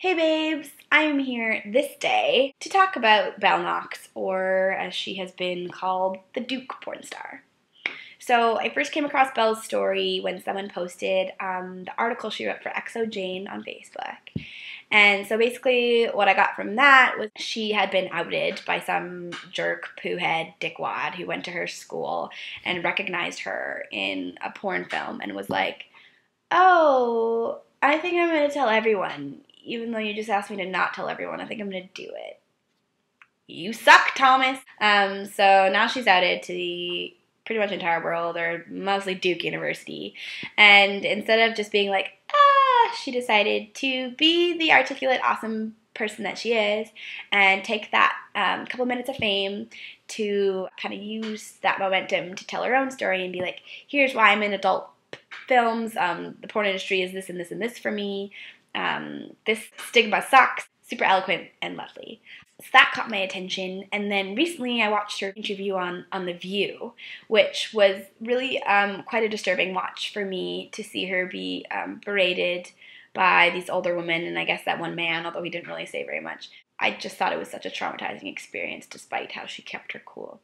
Hey babes, I am here this day to talk about Belle Knox, or as she has been called, the Duke porn star. So I first came across Belle's story when someone posted the article she wrote for XO Jane on Facebook. And so basically what I got from that was she had been outed by some jerk, poohead, dickwad who went to her school and recognized her in a porn film and was like, oh, I think I'm going to tell everyone. Even though you just asked me to not tell everyone, I think I'm going to do it. You suck, Thomas. So now she's outed to the pretty much entire world, or mostly Duke University. And instead of just being like, she decided to be the articulate, awesome person that she is and take that couple minutes of fame to kind of use that momentum to tell her own story and be like, here's why I'm in adult films. The porn industry is this and this and this for me. This stigma sucks. Super eloquent and lovely. So that caught my attention. And then recently I watched her interview on The View, which was really quite a disturbing watch for me to see her be berated by these older women and I guess that one man, although he didn't really say very much. I just thought it was such a traumatizing experience despite how she kept her cool.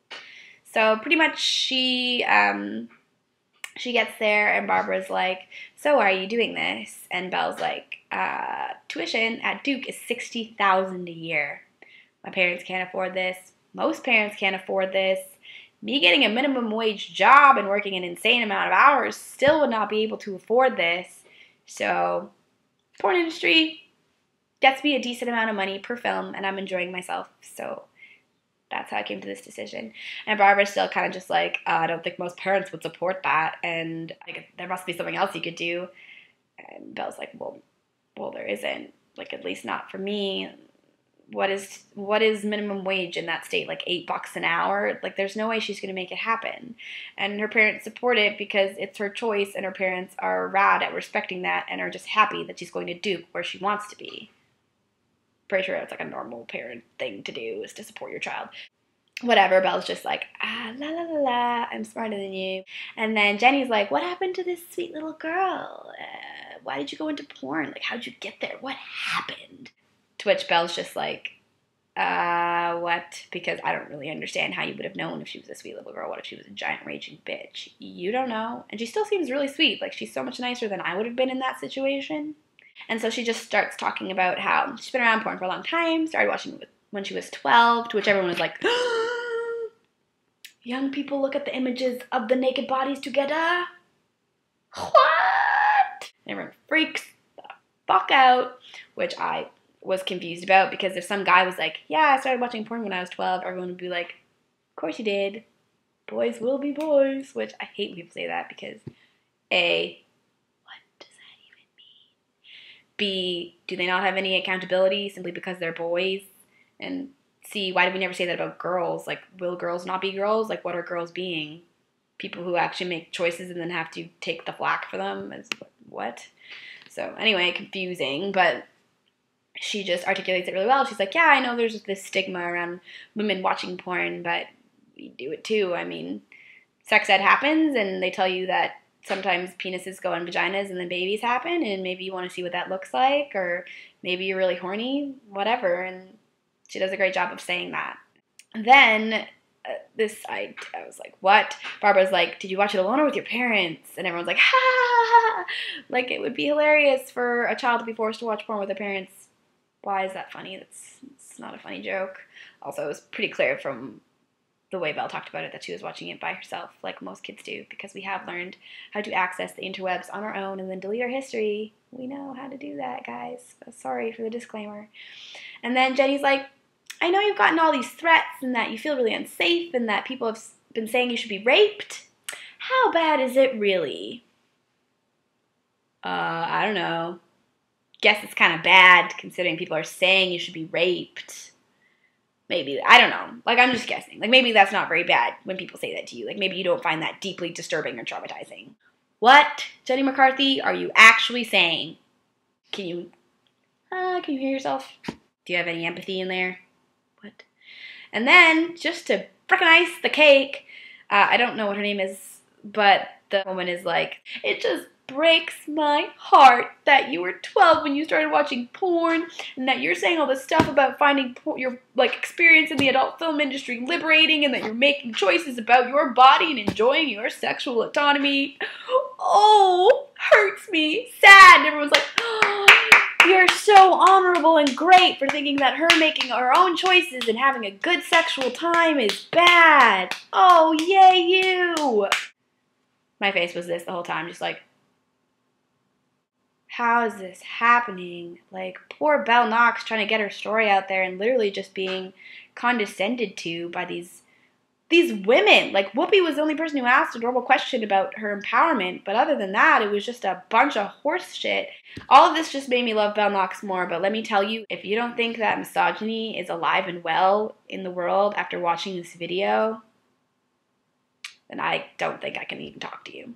So pretty much she gets there and Barbara's like, so why are you doing this? And Belle's like, tuition at Duke is $60,000 a year. My parents can't afford this. Most parents can't afford this. Me getting a minimum wage job and working an insane amount of hours still would not be able to afford this. So, porn industry gets me a decent amount of money per film and I'm enjoying myself. So, that's how I came to this decision. And Barbara's still kind of just like, I don't think most parents would support that, and like, there must be something else you could do. And Belle's like, well, there isn't. Like, at least not for me. What is minimum wage in that state? Like $8 an hour? Like, there's no way she's going to make it happen. And her parents support it because it's her choice, and her parents are rad at respecting that and are just happy that she's going to Duke where she wants to be. Pretty sure it's like a normal parent thing to do, is to support your child. Whatever, Belle's just like, la la la la, I'm smarter than you. And then Jenny's like, what happened to this sweet little girl? Why did you go into porn? Like, how'd you get there? What happened? To which Belle's just like, what? Because I don't really understand how you would have known if she was a sweet little girl. What if she was a giant raging bitch? You don't know. And she still seems really sweet. Like, she's so much nicer than I would have been in that situation. And so she just starts talking about how she's been around porn for a long time, started watching it when she was 12, to which everyone was like, young people look at the images of the naked bodies together? What? And everyone freaks the fuck out, which I was confused about, because if some guy was like, yeah, I started watching porn when I was 12, everyone would be like, of course you did. Boys will be boys, which I hate when people say that because, A, B, do they not have any accountability simply because they're boys? And C, why do we never say that about girls? Like, will girls not be girls? Like, what are girls being? People who actually make choices and then have to take the flack for them? What? So, anyway, confusing, but she just articulates it really well. She's like, yeah, I know there's this stigma around women watching porn, but we do it too. I mean, sex ed happens, and they tell you that sometimes penises go in vaginas and then babies happen, and maybe you want to see what that looks like, or maybe you're really horny, whatever, and she does a great job of saying that. Then, I was like, what? Barbara's like, did you watch it alone or with your parents? And everyone's like, ha, ha, ha. Like, it would be hilarious for a child to be forced to watch porn with their parents. Why is that funny? It's not a funny joke. Also, it was pretty clear from the way Belle talked about it that she was watching it by herself, like most kids do, because we have learned how to access the interwebs on our own and then delete our history. We know how to do that, guys. Sorry for the disclaimer. And then Jenny's like, I know you've gotten all these threats and that you feel really unsafe and that people have been saying you should be raped. How bad is it really? I don't know. Guess it's kind of bad considering people are saying you should be raped. Maybe. I don't know. Like, I'm just guessing. Like, maybe that's not very bad when people say that to you. Like, maybe you don't find that deeply disturbing or traumatizing. What, Jenny McCarthy, are you actually saying? Can you hear yourself? Do you have any empathy in there? What? And then, just to frickin' ice the cake, I don't know what her name is, but the woman is like, it just breaks my heart that you were 12 when you started watching porn, and that you're saying all this stuff about finding your experience in the adult film industry liberating, and that you're making choices about your body and enjoying your sexual autonomy. Oh, hurts me, sad. And everyone's like, oh, you're so honorable and great for thinking that her making her own choices and having a good sexual time is bad. Oh, yay you. My face was this the whole time, just like, how is this happening? Like, poor Belle Knox trying to get her story out there and literally just being condescended to by these women. Like, Whoopi was the only person who asked a normal question about her empowerment, but other than that, it was just a bunch of horse shit. All of this just made me love Belle Knox more, but let me tell you, if you don't think that misogyny is alive and well in the world after watching this video, then I don't think I can even talk to you.